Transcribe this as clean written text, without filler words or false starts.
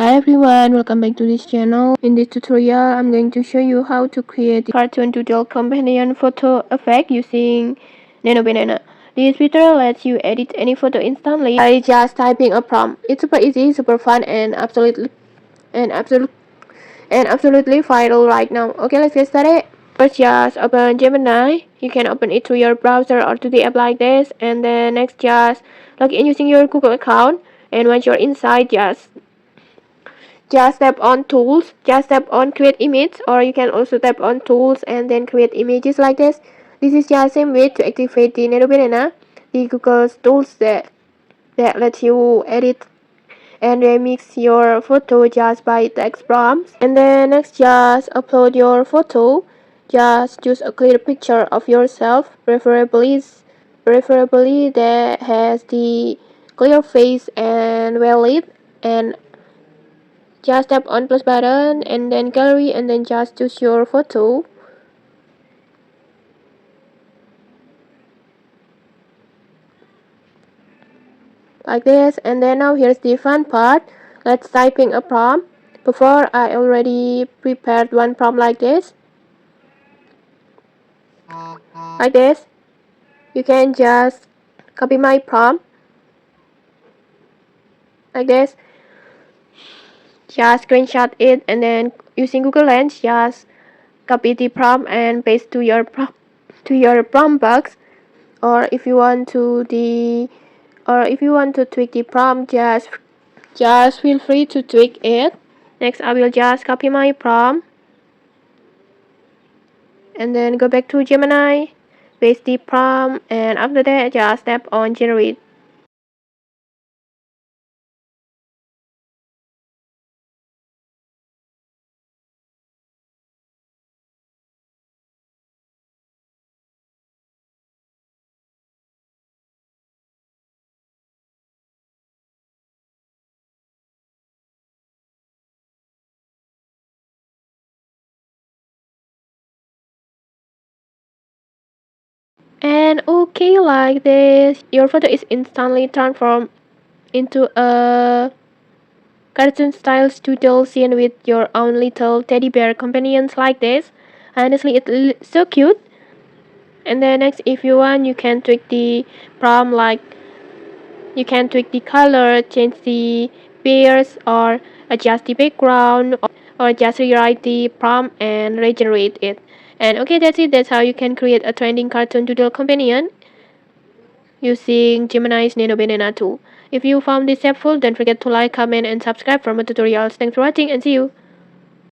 Hi everyone, welcome back to this channel. In this tutorial, I'm going to show you how to create the cartoon doodle companion photo effect using Nano Banana. This feature lets you edit any photo instantly by just typing a prompt. It's super easy, super fun, and and absolutely viral right now. Okay, let's get started. First, just open Gemini. You can open it through your browser or to the app like this, and then next, just log in using your Google account. And once you're inside, just tap on tools, just tap on create image, or you can also tap on tools and then create images like this. This is just same way to activate the Nano Banana, the Google's tools that lets you edit and remix your photo just by text prompts. And then next, just upload your photo. Just choose a clear picture of yourself, preferably that has the clear face and well lit, and just tap on plus button and then gallery and then just choose your photo. Like this. And then now here's the fun part. Let's type in a prompt. Before, I already prepared one prompt like this. Like this. You can just copy my prompt. Like this. Just screenshot it and then using Google Lens, just copy the prompt and paste to your prompt box. Or if you want to tweak the prompt, just feel free to tweak it. Next, I will just copy my prompt and then go back to Gemini, paste the prompt, and after that, just tap on generate. And okay, like this, your photo is instantly transformed into a cartoon style doodle scene with your own little teddy bear companions like this. Honestly, it's so cute. And then next, if you want, you can tweak the prompt, like you can tweak the color, change the bears, or adjust the background, or just rewrite the prompt and regenerate it. And okay, that's it. That's how you can create a trending cartoon doodle companion using Gemini's Nano Banana tool. If you found this helpful, don't forget to like, comment, and subscribe for more tutorials. Thanks for watching and see you.